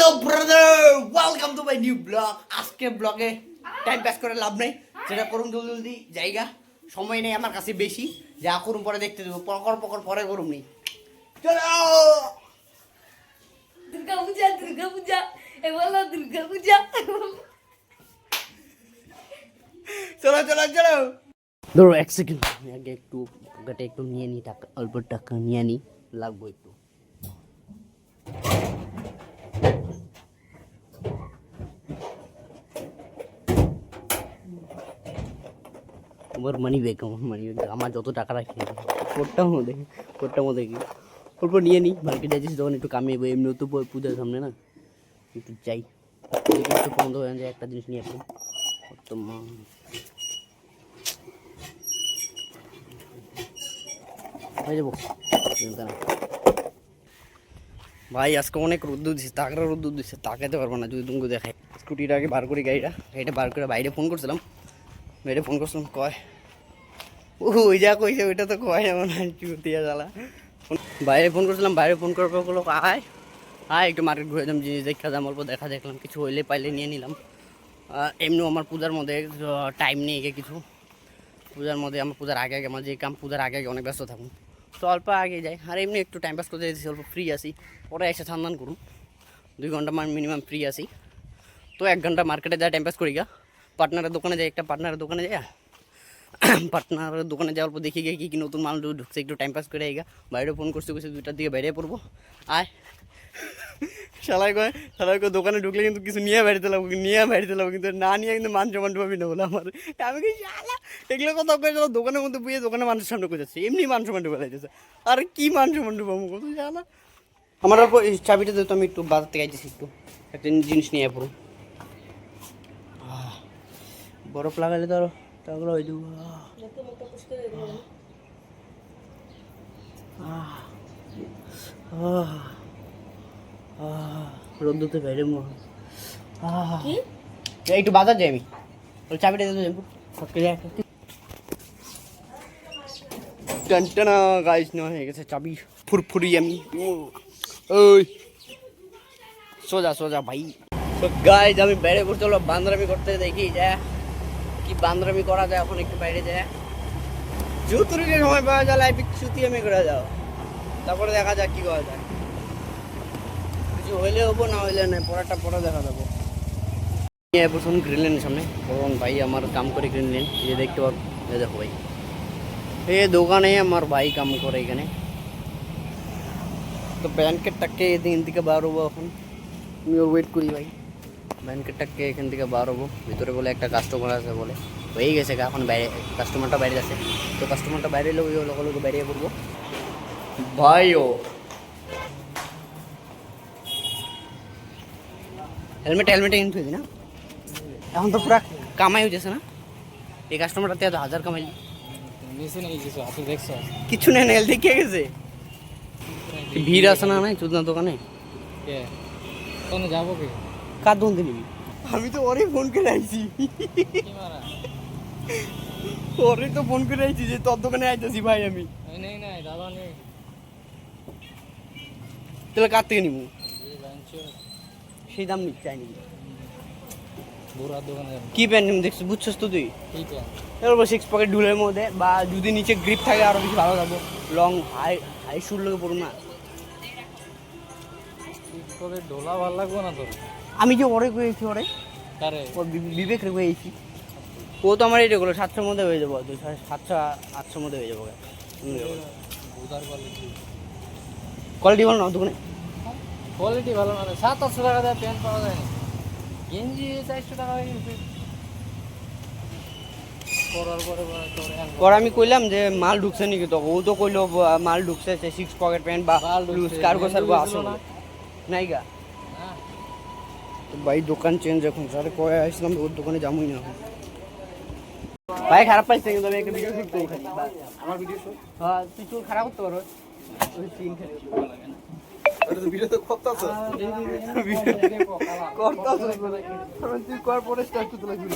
Hello brother, welcome to my new blog. আজকে ব্লগে time pass করে লাভ নেই, যেটা করুন জলদি জায়গা সময় নেই আমার কাছে বেশি, যা করুন পরে দেখতে দেবো, পকর পরে করুন নি। চলো দুর্গা পূজা এবার দুর্গা পূজা। চলো চলো চলো, ধরো এক সেকেন্ড আগে একটু পকেটে একটু নিয়ে নিই, টাকা অল্প টাকা নিয়ে নিই, লাগবো একটু। আমার মানি ব্যাগ আমার যত টাকা রাখি কোটটার মধ্যে কি অল্প নিয়ে নিই। মার্কেটে যাচ্ছি যখন একটু কামিয়ে এমনি তো পূজার সামনে না, একটু যাই একটু বন্ধ হয়ে যায়, একটা জিনিস নিয়ে আসবো। হয়ে যাবো ভাই। আজকে অনেক রোদ্দুর দিচ্ছে, তাকড়া রোদ্দুর দিচ্ছে, তাকাতে পারবো না যদি তুমি দেখায়। স্কুটিটা আগে বার করি, গাড়িটা বার করে বাইরে ফোন করছিলাম, কয় ওই যা কইছে ওইটা তো কয় এমন চুতিয়া জ্বালা। বাইরে ফোন করছিলাম, বাইরে ফোন করার পর বললো আয় একটু মার্কেট ঘুরে যাম, জিনিস দেখা যাম, অল্প দেখলাম, কিছু হইলে পাইলে নিয়ে নিলাম। এমনিও আমার পূজার মধ্যে টাইম নেই কিছু, পূজার মধ্যে আমার পূজার আগে আমার যে কাম পূজার আগে অনেক ব্যস্ত থাকুন, তো অল্প আগে যাই। আর এমনি একটু টাইম পাস করতে যেতেছি, অল্প ফ্রি আসি, পরে এসে সন্ধান করুন। 2 ঘন্টা মিনিমাম ফ্রি আসি, তো 1 ঘন্টা মার্কেটে যাই, টাইম পাস করি গা। পার্টনারের দোকানে যাই, একটা পার্টনারের দোকানে যাই, পার্টনারের দোকানে যাওয়ার পর দেখি গিয়ে কী নতুন মাল ঢুকছে, একটু টাইম পাস করে আইগা। বাইরে ফোন করতে 2টার দিকে বাইরে পড়বো। আয় শালাই কয় দোকানে ঢুকলে কিন্তু কিছু নিয়ে বাড়িতে লাগবো, কিন্তু না নিয়ে কিন্তু মান সম্মান পাবি না বলে আমার। আমি কি শালা এগুলো কথা কয়ে দোকানের মধ্যে বুঝে দোকানে মানুষের সামনে করে যাচ্ছে, এমনি মান সম্মান ডুবে যাচ্ছে। আর কি মান সম্মান ডুবাবো কত শালা। আমার অল্প চাবিটা দিত, আমি একটু বাজার থেকে আইতেছি, একটু একটা জিনিস নিয়ে পড়ো। বরফ লাগালে তো তাগুলো হয়ে যাবো। রোদ্দুতে বাইরে একটু বাজার যাই, আমি চাবিটা দিতে যাবো। টানটানা গাইস নেওয়া হয়ে গেছে চাবি, ফুরফুরি আমি ওই সোজা ভাই। তো গাইস আমি বাইরে করতে হলো, বান্দরামি করতে দেখি যা কি বান্দরামি করা যায়। এখন একটু বাইরে যায়, যতটুকু সময় পাওয়া যায় লাইফে ছুটি আমি করে যাও, তারপরে দেখা যাক কি করা যায়। কিছু হইলে হবো, না হইলে না, পরে দেখা যাবো। বসুন গ্রিনল্যান্ডের সামনে, বলুন ভাই আমার কাম করে গ্রিনল্যান্ড, যে দেখতে পারো দেখো ভাই, এই দোকানে আমার ভাই কাম করে এখানে। তো ব্যাংকেটটাকে এদিন থেকে বার হবো, এখন আমি ওয়েট করি ভাই। ব্যাংকেটটাকে এখান থেকে বার হবো, ভিতরে বলে একটা কাস্টমার আছে বলে, হয়ে গেছে এখন বাইরে, কাস্টমারটা বাইরে আছে। তো কাস্টমারটা বাইরে এলে ওই লোক বাইরে পড়বো ভাইও। হেলমেট কিন্তু না, এখন তো পুরা কামাই হইতেছে না। এই কাস্টমারটা 1000 কামাইলি কিছু নেই, নেল দেখে গেছে, ভিড় আছে না নাই চুদনা দোকানে যাবো কি কার দোকান নিবি? আমি তো ওরে ফোন করে আইছি, ওরে তো ফোন করে আইছি যে তোর দোকানে আইতেছি ভাই আমি। তাহলে কার থেকে নিবো? সেই দাম নিচ্ছে চাই নিবি কি প্যান্ট দেখছিস, বুঝছিস তো তুই? এবার 6 পকেট ডুলের মধ্যে, বা যদি নিচে গ্রিপ থাকে আরো বেশি ভালো যাবো, লং হাই শুট লোকে পড়ুন না। ডোলা ভালো লাগবে না তোর? আমি যে ওরে গিয়েছি, ওরে বিবেক রে গিয়েছি, ও তো আমার এটা গুলো 700 মধ্যে হয়ে যাবো, 700-800 মধ্যে হয়ে যাবো। কোয়ালিটি ভালো না দোকানে, কোয়ালিটি ভালো না, 700-800 টাকা দেয় প্যান্ট পাওয়া যায় না, গেঞ্জি 400 টাকা হয়ে গেছে। আমি কইলাম যে মাল ঢুকছে নাকি, তো ও তো কইলো মাল ঢুকছে, 6 পকেট প্যান্ট বা কার্গো সার্গো আছে নাই গা। তো ভাই দোকান চেঞ্জ এখন, স্যার কয়ে আসলাম ওর দোকানে যাবই না। ভাই খারাপ পাইছে কিন্তু আমি একটা ভিডিও শুট করি, আমার ভিডিও শুট। হ্যাঁ তুই চুল খারাপ করতে পারো, ওই সিন খারাপ লাগে না। ভিডিও তো করতাছ তুই কর পরে স্টার্ট করতে লাগবি।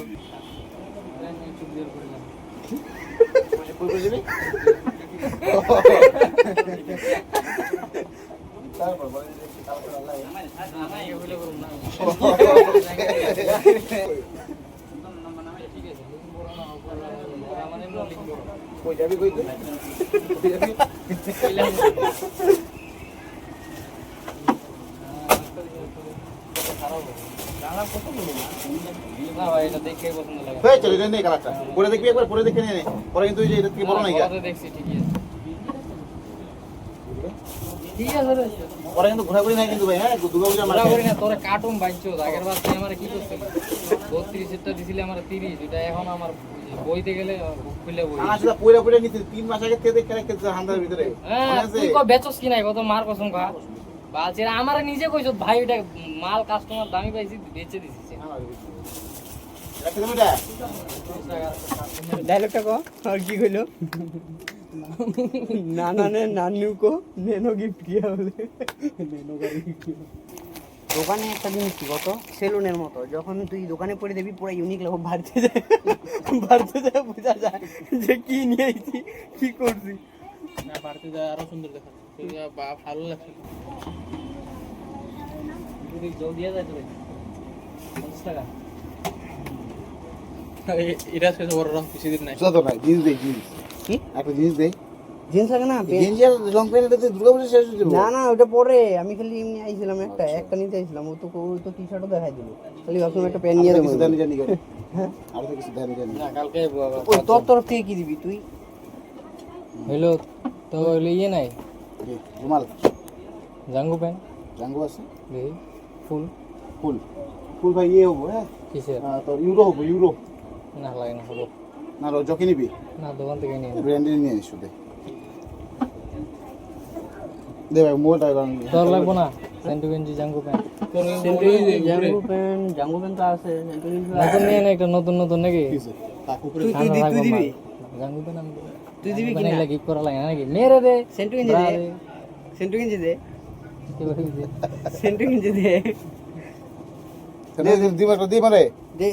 কই যাবি কই তুই? কই যাবি? না ভাই এটা দেখে পছন্দ লাগে এই চল এটা নে কালারটা পরে দেখবি একবার পরে দেখে নে পরে কিন্তু এই যে এটা থেকে বড় নাই পরে দেখছি ঠিকই আছে ঠিক আছে রে পরে কিন্তু ঘোরাঘুরি নাই কিন্তু ভাই হ্যাঁ দুর্গাপূজা আমরা মাঠে করি না তোরে কার্টুন বাইছো আগের বার তুই আমারে কি করছিস 32 এরটা দিছিলি আমারে 30 এটা এখন আমার বইতে গেলে বুক খুলে বই আসলে পয়লা পয়লা নিতে 3 মাস আগে থেকে দেখে রাখতে হান্দার ভিতরে হ্যাঁ তুই কো বেচছস কি নাই কত মার কসম খা বালছিরা আমারে নিজে কইছত ভাই এটা মাল কাস্টমার দামি পাইছি বেচে দিছিস রাখতে দেবো এটা ডায়লগটা কো আর কি কইলো নানা নে নানু কো নেনো গিফট কিয়া বলে নেনো গাড়ি দোকানে একটা জিনিস কি কত সেলুনের মতো যখন তুই দোকানে পড়ে দেবি পুরো ইউনিক লাগবে বাড়তে যায় বোঝা যায় যে কি নিয়ে আইছি কি করছি না বাড়তে যায় আরো সুন্দর দেখা ভালো লাগছে তুই জলদি আয় তো 50 টাকা এটা সে বড় রং কিছু দিন নাই যত না জিন্স দেই জিন্স কি একটা জিন্স দেই জিন্স লাগে না গেঞ্জি আর লং প্যান্ট এটাতে দুর্গাপূজা শেষ হয়ে যাবে না না ওটা পরে আমি খালি এমনি আইছিলাম একটা নিতে আইছিলাম ও তো টি শার্টও দেখাই দিল খালি ভাবছিলাম একটা প্যান্ট নিয়ে দেবো কিছু জানি জানি করে আর তো কিছু জানি জানি না কালকে ওই তোর তরফ থেকে কি দিবি তুই হইলো তো হইলো ইয়ে নাই কি রুমাল জাঙ্গু প্যান্ট জাঙ্গু আছে দেখি ফুল ফুল ফুল ভাই ইয়ে হবো হ্যাঁ কিসের তোর ইউরো হবো ইউরো না লাগে না হলো না রজকে নিবি না দোকান থেকে নিয়ে ব্র্যান্ডের নিয়ে এসো দে দে ভাই মোবাইলটা কারণ তোর লাগবো না সেন্টু গেঞ্জি জাঙ্গু প্যান্ট জাঙ্গু প্যান্ট তো আছে নতুন নিয়ে না একটা নতুন নতুন নাকি তুই দিবি জাঙ্গু প্যান্ট আমি তুই দিবি কি না এগুলা গিফট করা লাগে না নাকি নে রে দে সেন্টু গেঞ্জি দে সেন্টু গেঞ্জি দে সেন্টু গেঞ্জি দে দে দিবা তো দি মানে দে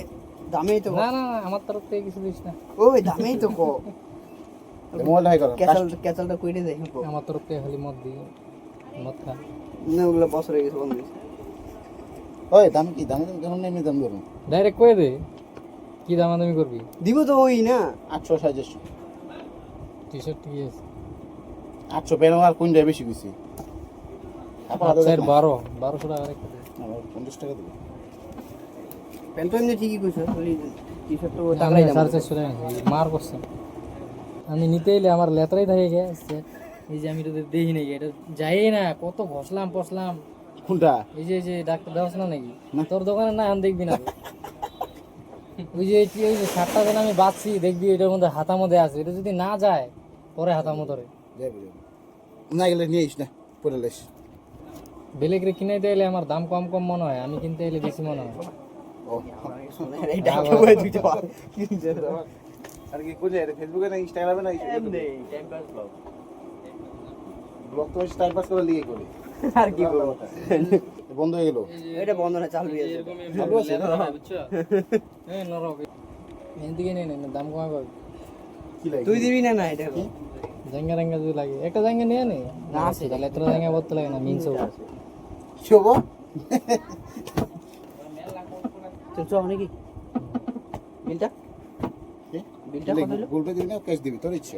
দামেই তো না না না, আমার তরফ থেকে কিছু দিস না ওই দামেই তো কো মোবাইলটা হাই করো ক্যাচালটা কইরে দে আমার তরফ থেকে খালি মদ দিই মদ খা না ওগুলো বছর হয়ে গেছে বন্ধ ওই দাম কি দাম কেমন নেই দাম ধরুন ডাইরেক্ট কয়ে দে কি দামাদামি করবি দিব তো ওই না 800 সাইজের টি শার্ট ঠিক আছে 800 পেন আর কোন যায় বেশি কইছি স্যার 1200 টাকা রেখে দে 50 টাকা দিবি প্যান্ট তো এমনি ঠিকই কইছো খালি টি শার্ট তো আমি টাকাই দাম 450 টাকা নিয়েছি, মার করছে আমি নিতে এলে আমার লেতরাই থাকে গেছে এই যে আমি তো দেখি নাকি এটা যাই না কত ঘষলাম পছলাম কোনটা এই যে ডাক্তার দেওয়াস না নাকি তোর দোকানে না আমি দেখবি না ওই যে শার্টটা যেন আমি বাঁচছি দেখবি এটার মধ্যে হাতার মধ্যে আছে এটা যদি না যায় পরে হাতার মতো রে যাবে না গেলে নিয়ে আইস না পরে লাইস বেলেগরে কিনাইতে এলে আমার দাম কম কম মনে হয় আমি কিনতে এলে বেশি মনে হয় ও এই টাকা বই দিতে পার আর কি কোন যায় ফেসবুকে না ইনস্টাগ্রামে না এমনি টাইম পাস ব্লগ ব্লগ তো টাইম পাস করে লিখে করে আর কি করব বন্ধ হয়ে গেল এটা বন্ধ না চালু আছে চালু আছে বুঝছো এই নরক এদিকে নেই না দাম কমা পাবি কি লাগে তুই দিবি না না এটা জাঙ্গা রাঙ্গা যদি লাগে একটা জাঙ্গা নিয়ে নে না আছে তাহলে এত জাঙ্গা বলতে লাগে না মিনসো কি হবো চল চল নাকি বিলটা বিলটা কত হলো গুগল পে দিবি না ক্যাশ দিবি তোর ইচ্ছা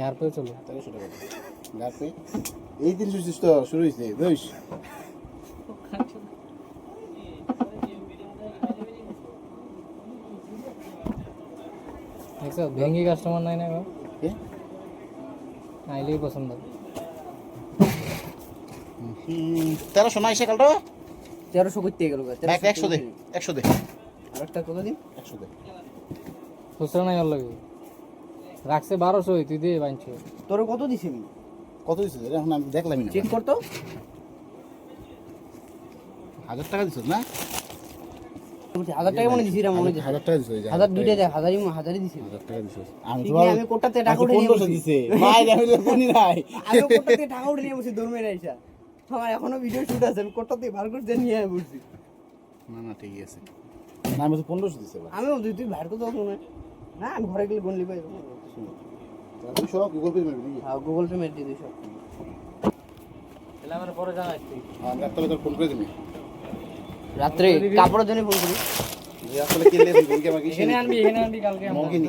আর পে চলো 1300 টাকা গার পে এই দিন সুস্থ শুরু হইছে বুঝছ দেখছো ভেঙ্গি কাস্টমার নাই না গো কি আইলেই পছন্দ 1300 না সাইকেলটা 1300 করতে গেল দেখ 100 দে 100 দে আরেকটা কত দিন 100 দে খুচরা নাই ওর লাগে রাখছে 1200 তুই দে বাঞ্ছো তোর কত দিছি আমি কত দিছিস রে এখন আমি দেখলামই না চেক কর তো 1000 টাকা দিছিস না 1000 টাকা মনে দিছি রে মনে দিছি 1000 টাকা দিছিস 1000 দুইটা দেখ হাজারই দিছি 1000 টাকা দিছিস আমি ঠিক তো নেই, আমি কোটাতে টাকা উঠে নিয়ে 1500 বসি। দিছে ভাই আমি তো কোনি নাই আমি কোটাতে টাকা উঠে নিয়ে বসি দৌড় মেরে আইসা আমার এখনো ভিডিও শুট আছে আমি কোটাতে বার করতে নিয়ে বসছি না না ঠিকই আছে না আমি তো 1500 দিছে ভাই আমিও তুই বার করতে পারবো না আমি ঘরে গেলে গন্ডি পাই তুই সব গুগল পে মেরে দিবি হ্যাঁ গুগল পে মেরে দিই সব তাহলে আমার পরে জানাই তুই আমি রাত্রে তোর ফোন করে দিবি রাত্রে কাপড়ের জন্য ফোন করি আসলে কিনলে ফোন কে আমাকে এখানে আনবি কালকে আমরা মগে নি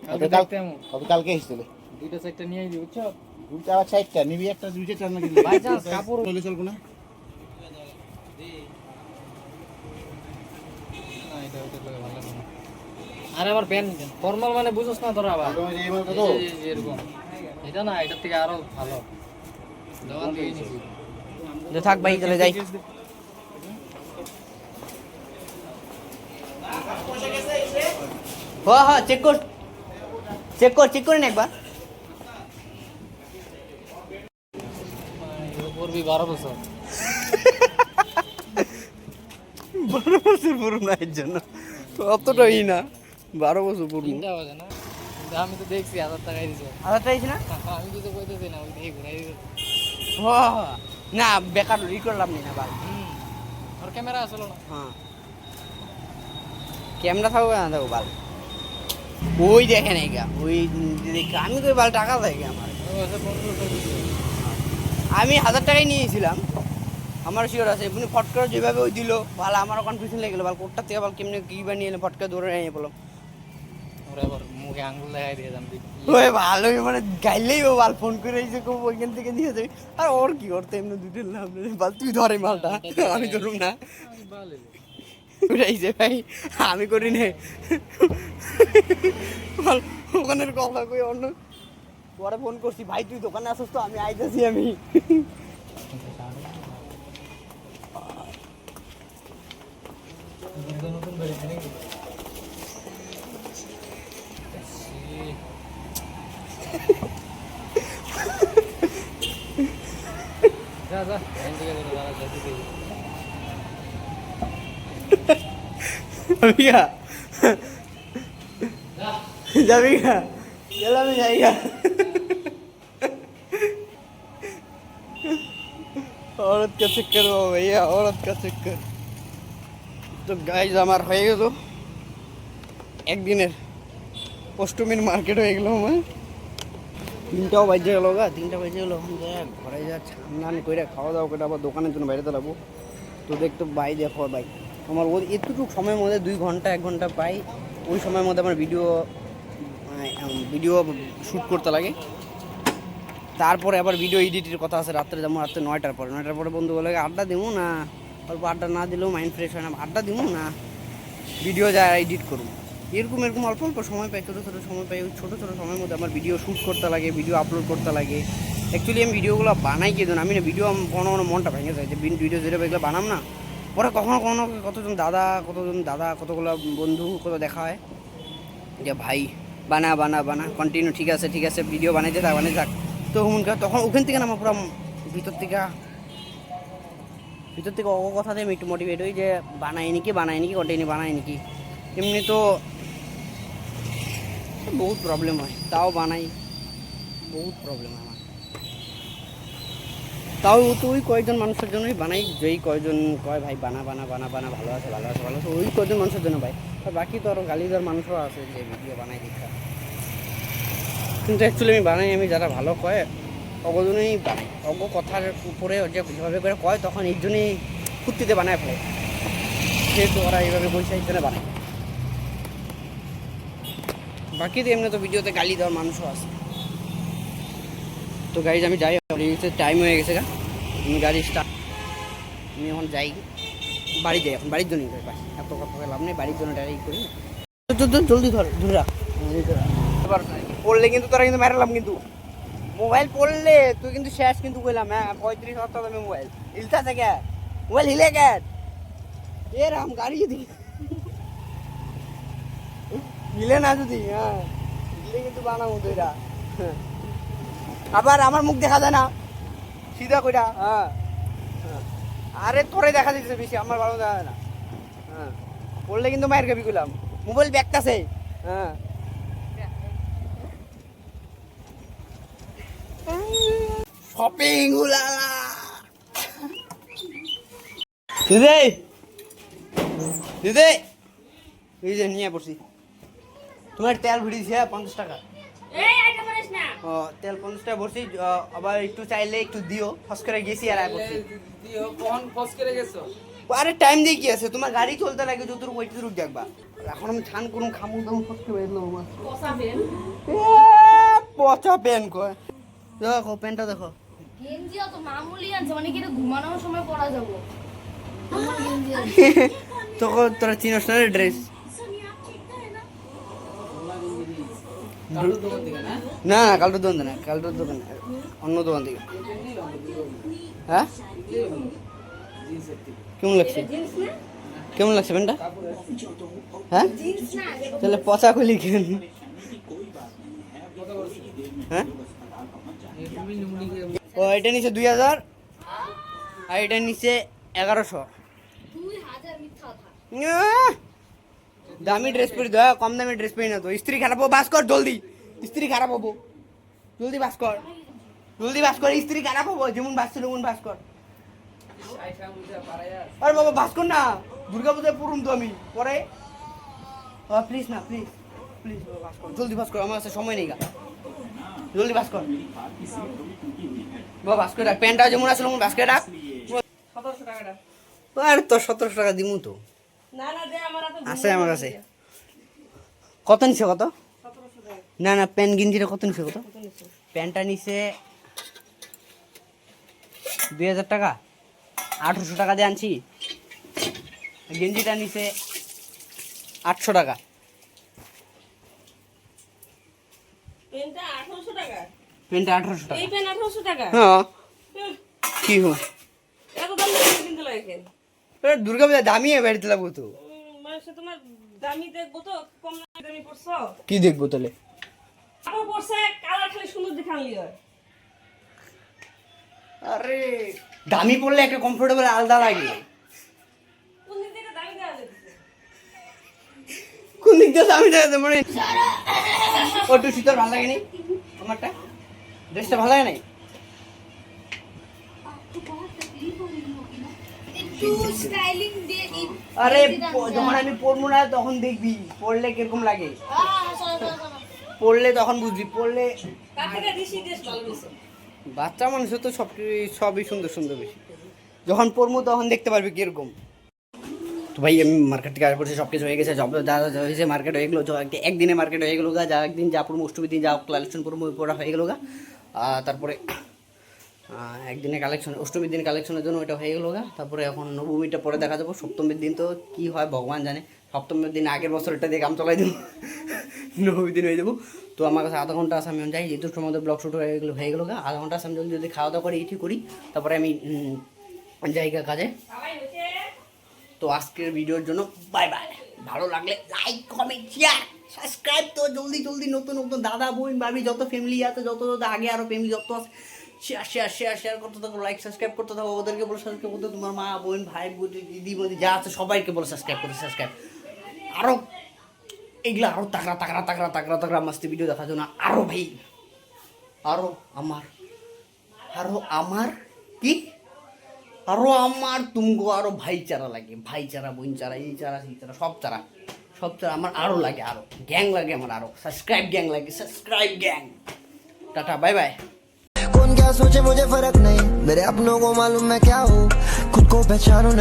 কালকে দেখতে আমু কালকে এসেছিল দুইটা চারটা নিয়ে আইবি বুঝছো দুইটা আবার সাইডটা নিবি একটা দুইটা চার না কিনলে বাই চান্স কাপড় চলে চলবো না আরে আমার প্যান্ট ফর্মাল মানে বুঝছ না তোরা আবার তোমার এই মালটা তো এই যে এরকম এটা না এটার থেকে আরো ভালো দোকান থেকে নিছি যে থাক ভাই চলে যাই হ্যাঁ চেক করে নে একবার করবি 12 বছর 12 বছর পুরনো এর জন্য অতটাই না 12 বছর পুরনো চিন্তা হবে না কিন্তু আমি তো দেখছি 1000 টাকা দিছে আচ্ছা তাইছ না আমি কিছু কইতেছি না ওই দেখে ঘুরাই দিতে না বেকার ই করলাম না ভাই আর ক্যামেরা আসলো না হ্যাঁ ক্যামেরা থাকবে না থাকবো বাল ওই দেখে নাই গা ওই দেখে আমি কই বাল টাকা দেয় আমার আমি 1000 টাকাই নিয়েছিলাম আমার শিওর আছে এমনি ফট করে যেভাবে ওই দিল ভালো আমারও কনফিউশন লেগে গেলো বাল কোটটা থেকে বাল কেমনি কী বা নিয়ে এলে ফট করে দৌড়ে নিয়ে বললাম ওরে আবার মুখে আঙ্গুল দেখাই দিয়ে যান ওই ভালোই মানে গাইলেই ও বাল ফোন করে এসে খুব ওইখান থেকে নিয়ে যাবি আর ওর কি ওর তো এমনি দুটো লাভ নেই বাল তুই ধরে মালটা আমি ধরুম না উড়াইছে ভাই আমি করি নে বল, ওখানের কথা কই অন্য পরে ফোন করছি ভাই তুই দোকানে আসিস তো আমি আইতেছি আমি নতুন বাড়িতে নাকি যা যা এদিকে দাঁড়া যাইতে যাবি গা যাবি গা চলো আমি যাই গা औरत का चक्कर हो भैया औरत का चक्कर তো গাইজ আমার হয়ে গেল একদিনের অষ্টমীর মার্কেট হয়ে গেল আমার 3টাও বাজে গেল গা 3টা বাজে গেল ঘরে যা স্নান করে খাওয়া দাওয়া করে আবার দোকানের জন্য বাইরে দাঁড়াবো তো দেখতো বাই দেখো ভাই আমার ওই এতটুকু সময়ের মধ্যে 2 ঘন্টা 1 ঘন্টা পাই ওই সময়ের মধ্যে আমার ভিডিও শ্যুট করতে লাগে তারপরে আবার ভিডিও এডিটের কথা আছে রাত্রে যেমন রাত্রে 9টার পরে বন্ধু বলে আড্ডা দেবো না অল্প আড্ডা না দিলেও মাইন্ড ফ্রেশ হয় না আড্ডা দেবো না ভিডিও যা এডিট করুন এরকম অল্প অল্প সময় পাই ছোটো ছোটো সময় পাই ওই ছোটো ছোটো সময়ের মধ্যে আমার ভিডিও শ্যুট করতে লাগে ভিডিও আপলোড করতে লাগে অ্যাকচুয়ালি আমি ভিডিওগুলো বানাই কি আমি না ভিডিও কোনো মনটা ভেঙে যায় যে ভিডিও যেটা এগুলো বানাম না পরে কখনো কতজন দাদা কতগুলো বন্ধু কত দেখা হয় যে ভাই বানা কন্টিনিউ ঠিক আছে ভিডিও বানাইতে থাক তো তখন ওখান থেকে না আমার পুরো ভিতর থেকে অগ কথাতে আমি একটু মোটিভেট হই যে বানাই নাকি কন্টিনিউ বানাই নাকি এমনি তো বহুত প্রবলেম হয় তাও বানাই বহুত প্রবলেম হয় আমার তাও তো ওই কয়েকজন মানুষের জন্যই বানাই যেই কয়েকজন কয় ভাই বানা ভালো আছে ওই কয়েকজন মানুষের জন্য ভাই আর বাকি তো আরও গালিদার মানুষও আছে যে ভিডিও বানাই দেখা কিন্তু অ্যাকচুয়ালি আমি বানাই আমি যারা ভালো কয় অগজনেই বানাই অগ কথার উপরে যে যেভাবে করে কয় তখন এই জন্যই ফুর্তিতে বানায় ফেলে যেহেতু ওরা এইভাবে বলছে এই জন্য বানায় বাকি তো এমনি তো ভিডিওতে গালি দেওয়ার মানুষও আছে তো গাড়ি আমি যাই টাইম হয়ে গেছে আমি গাড়ি স্টার্ট আমি এখন যাই বাড়ি যাই এখন বাড়ির জন্যই যাই বাস এত কথা লাভ নেই বাড়ির জন্য ডাইরেক্ট করি জলদি ধরে রাখ এবার পড়লে কিন্তু তোরা কিন্তু মেরালাম কিন্তু মোবাইল পড়লে তুই কিন্তু শেষ কিন্তু কইলাম হ্যাঁ 35,000 টাকা দামে মোবাইল হিলতা থেকে মোবাইল হিলে গেট এ রাম গাড়ি যদি হিলে না যদি হ্যাঁ হিলে কিন্তু বানাবো তুইরা আবার আমার মুখ দেখা যায় না সিধা কইরা হ্যাঁ আরে তোরে দেখা দিচ্ছে বেশি আমার ভালো দেখা যায় না হ্যাঁ পড়লে কিন্তু মায়ের খাবি কইলাম মোবাইল ব্যাগটাছে হ্যাঁ শপিং উলালা দিদি এই যে নিয়ে পড়ছি তোমার তেল ভিড়ি দিছে 50 টাকা এই আইটা মানে ও তেল 50 টাকা ভরছি, আবার একটু চাইলে একটু দিও, ফস করে গেছি আর আয় করছি। কোন ফস করে গেছো? আরে টাইম দিয়ে কি আছে, তোমার গাড়ি চলতে লাগে যতটুকু ওই ততটুকু দেখবা। এখন আমি ছান করুম খামু দাম ফস করে বেরলো আমার পচা পেন কয়। দেখো পেনটা দেখো, গেঞ্জি তো মামুলি আনছে, মানে কি এটা ঘুমানোর সময় পরা যাবো। আমার গেঞ্জি আছে। তখন তোরা চিনস না ড্রেস? না না কালটার দোকান না, কালটার দোকান না, অন্য দোকান থেকে। হ্যাঁ কেমন লাগছে, কেমন লাগছে প্যান্টটা? হ্যাঁ তাহলে পচা খুলি কেন? হ্যাঁ ও এটা নিচে 2000 আর এটা নিচে 1100। 2000 মিথ্যা কথা। দামি ড্রেস পরি দয়া, কম দামি ড্রেস পরি না তো। স্ত্রী খারাপ হবো, বাস কর জলদি, স্ত্রী খারাপ হবো, জলদি বাস কর, জলদি বাস কর, স্ত্রী খারাপ হবো, যেমন বাস ছিল তেমন বাস কর। আরে বাবা বাস কর না, দুর্গা পূজায় পড়ুন তো আমি পরে। প্লিজ না, প্লিজ প্লিজ বাস কর, জলদি বাস কর, আমার কাছে সময় নেই গা, জলদি বাস কর বাবা, বাস করে রাখ। প্যান্টটা যেমন আসলে বাস করে রাখ। 1700 টাকাটা। আর তো 1700 টাকা দিমু তো না না দে, আমার হাতে আছে, আমার কাছে। কত নিছে কত? 1700 টাকা। না না প্যান্ট গেঞ্জিটা কত নিছে কত? প্যান্টটা নিছে 2000 টাকা, 1800 টাকা দিয়ে আনছি। গেঞ্জিটা নিছে 800 টাকা। পেনটা 1800 টাকা। প্যান্টটা 1800 টাকা। এই পেন 1800 টাকা। হ্যাঁ হুম, কি হো, এত দাম দিয়ে কিনতে লাগে কেন? দুর্গা পূজা দামি বেড়ে লাগবো তো। মানে সে তোমার দামি দেখবো তো, কম দামি পড়ছো? কি দেখবো তাহলে? কাপড় পড়ছে, কালার খালি সুন্দর দেখে আনলি হয়। আরে দামি পড়লে একটা কমফোর্টেবল আলাদা লাগে। কোন দিক থেকে দামি দেওয়া যেতেছে? কোন দিক দিয়ে দামি দেখাতে মানে ও একটু শীতল ভালো লাগে নি আমারটা, ড্রেসটা ভালো লাগে নাই? একটু স্টাইলিং দিয়ে এই আরে গেঞ্জিটা আনছে। যখন আমি পরবো না তখন দেখবি পরলে কিরকম লাগে, চলো চলো চলো। পরলে তখন বুঝবি, পরলে। তার থেকে দেশি ড্রেস ভালো হয়েছে। বাচ্চা মানুষের তো সবই সুন্দর সুন্দর বেশি, যখন পরবো তখন দেখতে পারবি কিরকম। তো ভাই আমি মার্কেট থেকে আসে পড়ছি, সব কিছু হয়ে গেছে, যা যা হয়েছে মার্কেট হয়ে গেলো, একদিনে মার্কেট হয়ে গেলো গা, যা একদিন যা পড়বো অষ্টমীর দিন যা কালেকশন করবো পড়া হয়ে গেলো গা। তারপরে একদিনে কালেকশন, অষ্টমীর দিন কালেকশনের জন্য ওইটা হয়ে গেলো গা। তারপরে এখন নবমীটা পরে দেখা যাবো, সপ্তমীর দিন তো কী হয় ভগবান জানে। সপ্তমীর দিন আগের বছর এটা দিয়ে কাম চালাই দেবো, নবমীর দিন হয়ে যাবো। তো আমার কাছে আধা ঘন্টা আছে, আমি যাই, যেহেতু আমাদের ব্লগ শুট হয়ে গেলো গা, আধা ঘন্টা আছে, আমি যদি খাওয়া দাওয়া করে এটি করি, তারপরে আমি জায়গা কাজে। সবাই হয়েছে। তো আজকের ভিডিওর জন্য বাই বাই। ভালো লাগলে লাইক কমেন্ট শেয়ার সাবস্ক্রাইব তো জলদি জলদি, নতুন নতুন দাদা বোন ভাবি যত ফ্যামিলি আছে, যত আগে আরও ফ্যামিলি যত আছে, শেয়ার করতে থাকো, লাইক সাবস্ক্রাইব করতে থাকো, ওদেরকে বলে সাবস্ক্রাইব করতে, তোমার মা বোন ভাই দিদি বৌদি যা আছে সবাইকে বলে সাবস্ক্রাইব করতে, সাবস্ক্রাইব আরও এগুলো আরও তাকড়া তাকড়া তাকড়া তাকড়া তাকড়া মাস্তি ভিডিও দেখার জন্য আরও ভাই, আরও আমার কি আরো আমার তুমগো আরো ভাইচারা লাগে, ভাইচারা বোন চারা এই চারা সেই চারা সব চারা আমার আরো লাগে, আরো গ্যাং লাগে আমার, আরো সাবস্ক্রাইব গ্যাং লাগে, subscribe gang. Tata bye bye. कौन क्या सोचे मुझे फर्क नहीं, मेरे अपनों को मालूम मैं क्या हूँ, खुद को पहचानू नहीं।